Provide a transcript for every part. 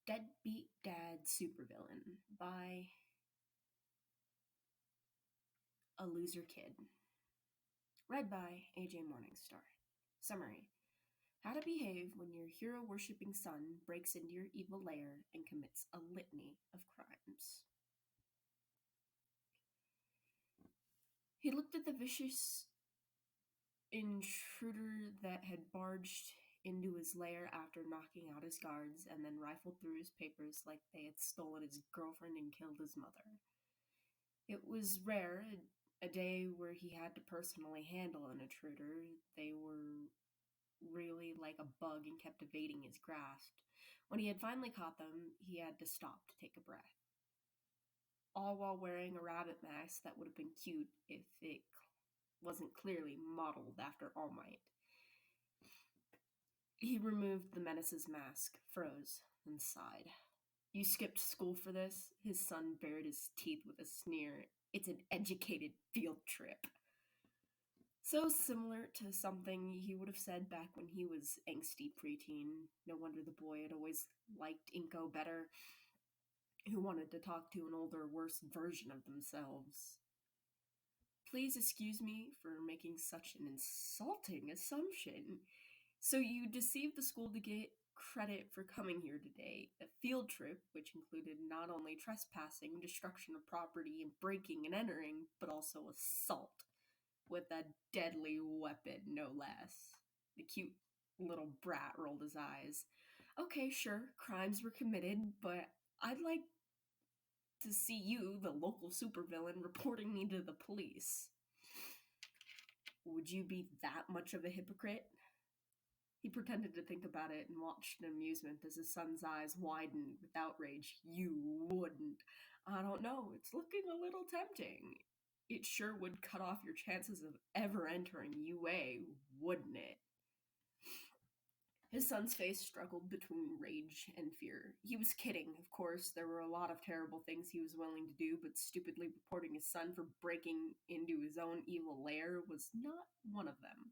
Deadbeat Dad Supervillain by Aloserkid. Read by AJ Morningstar. Summary: How to behave when your hero worshipping son breaks into your evil lair and commits a litany of crimes. He looked at the vicious intruder that had barged into his lair after knocking out his guards and then rifled through his papers like they had stolen his girlfriend and killed his mother. It was rare, a day where he had to personally handle an intruder. They were really like a bug and kept evading his grasp. When he had finally caught them, he had to stop to take a breath. All while wearing a rabbit mask that would have been cute if it wasn't clearly modeled after All Might. He removed the menace's mask, froze, and sighed. You skipped school for this? His son bared his teeth with a sneer. It's an educated field trip. So similar to something he would have said back when he was angsty preteen. No wonder the boy had always liked Inko better, who wanted to talk to an older, worse version of themselves. Please excuse me for making such an insulting assumption. So you deceived the school to get credit for coming here today. A field trip, which included not only trespassing, destruction of property, and breaking and entering, but also assault. With a deadly weapon, no less. The cute little brat rolled his eyes. Okay, sure, crimes were committed, but I'd like to see you, the local supervillain, reporting me to the police. Would you be that much of a hypocrite? He pretended to think about it and watched in amusement as his son's eyes widened with outrage. You wouldn't. I don't know, it's looking a little tempting. It sure would cut off your chances of ever entering UA, wouldn't it? His son's face struggled between rage and fear. He was kidding, of course. There were a lot of terrible things he was willing to do, but stupidly reporting his son for breaking into his own evil lair was not one of them.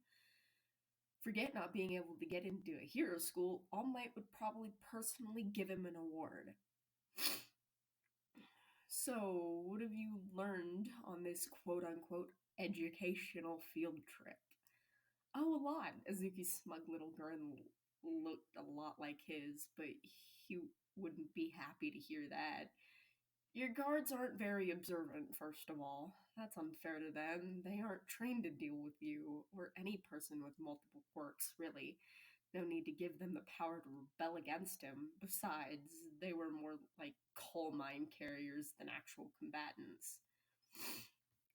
Forget not being able to get into a hero school, All Might would probably personally give him an award. So, what have you learned on this quote-unquote educational field trip? Oh, a lot. Azuki's smug little grin looked a lot like his, but he wouldn't be happy to hear that. Your guards aren't very observant, first of all. That's unfair to them. They aren't trained to deal with you, or any person with multiple quirks, really. No need to give them the power to rebel against him. Besides, they were more like coal mine carriers than actual combatants.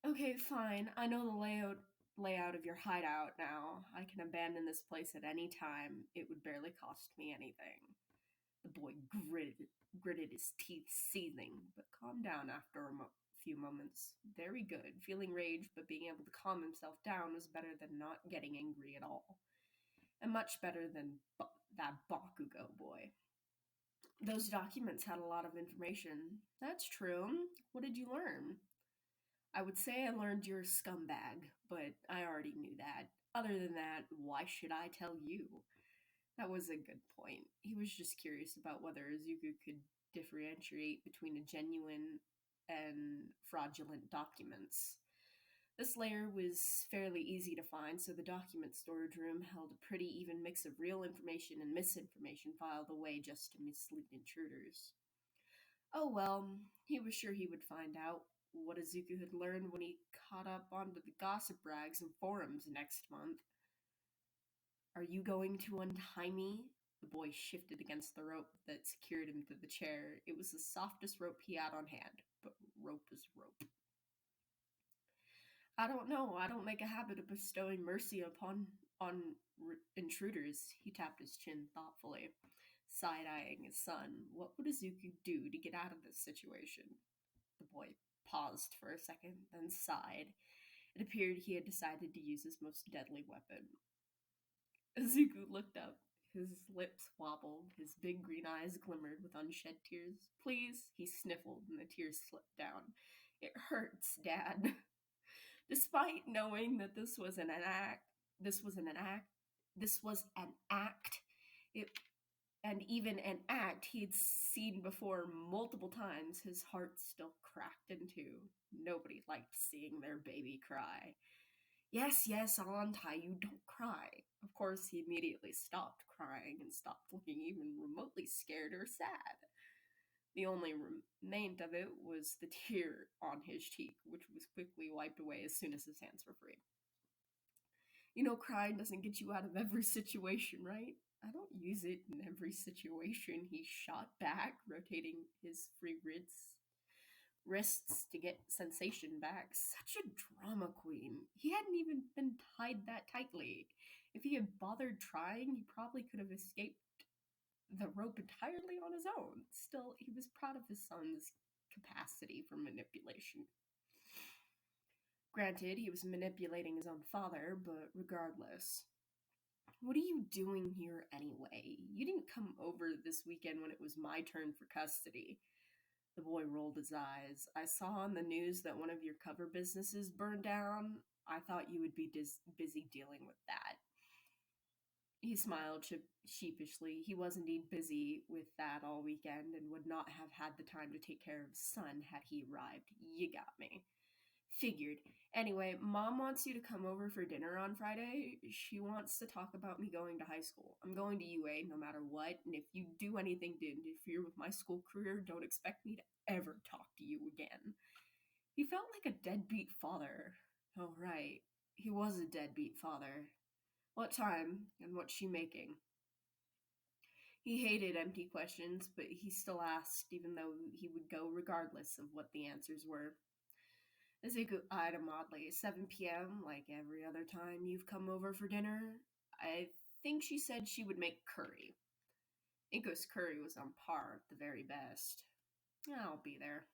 Okay, fine. I know the layout of your hideout now. I can abandon this place at any time. It would barely cost me anything. The boy gritted his teeth, seething, but calmed down after a few moments. Very good. Feeling rage, but being able to calm himself down was better than not getting angry at all. And much better than that Bakugo boy. Those documents had a lot of information. That's true. What did you learn? I would say I learned you're a scumbag, but I already knew that. Other than that, why should I tell you? That was a good point. He was just curious about whether Izuku could differentiate between a genuine and fraudulent documents. This layer was fairly easy to find, so the document storage room held a pretty even mix of real information and misinformation filed away just to mislead intruders. Oh well, he was sure he would find out what Izuku had learned when he caught up onto the gossip rags and forums next month. Are you going to untie me? The boy shifted against the rope that secured him to the chair. It was the softest rope he had on hand, but rope is rope. I don't know. I don't make a habit of bestowing mercy on intruders. He tapped his chin thoughtfully, side-eyeing his son. What would Izuku do to get out of this situation? The boy paused for a second, then sighed. It appeared he had decided to use his most deadly weapon. Izuku looked up. His lips wobbled, his big green eyes glimmered with unshed tears. Please, he sniffled, and the tears slipped down. It hurts, Dad. Despite knowing that this was an act, it And even an act he'd seen before multiple times, his heart still cracked in two. Nobody liked seeing their baby cry. Yes, yes, I'll untie you, don't cry. Of course, he immediately stopped crying and stopped looking even remotely scared or sad. The only remained of it was the tear on his cheek, which was quickly wiped away as soon as his hands were free. You know, crying doesn't get you out of every situation, right? I don't use it in every situation. He shot back, rotating his free wrists to get sensation back. Such a drama queen. He hadn't even been tied that tightly. If he had bothered trying, he probably could have escaped the rope entirely on his own. Still, he was proud of his son's capacity for manipulation. Granted, he was manipulating his own father, but regardless. What are you doing here anyway? You didn't come over this weekend when it was my turn for custody. The boy rolled his eyes. I saw on the news that one of your cover businesses burned down. I thought you would be busy dealing with that. He smiled sheepishly. He was indeed busy with that all weekend and would not have had the time to take care of his son had he arrived. You got me. Figured. Anyway, Mom wants you to come over for dinner on Friday. She wants to talk about me going to high school. I'm going to UA no matter what, and if you do anything to interfere with my school career, don't expect me to ever talk to you again. He felt like a deadbeat father. Oh, right. He was a deadbeat father. What time, and what's she making? He hated empty questions, but he still asked, even though he would go regardless of what the answers were. Ezekiel eyed him oddly. 7 p.m., like every other time you've come over for dinner? I think she said she would make curry. Inko's curry was on par at the very best. I'll be there.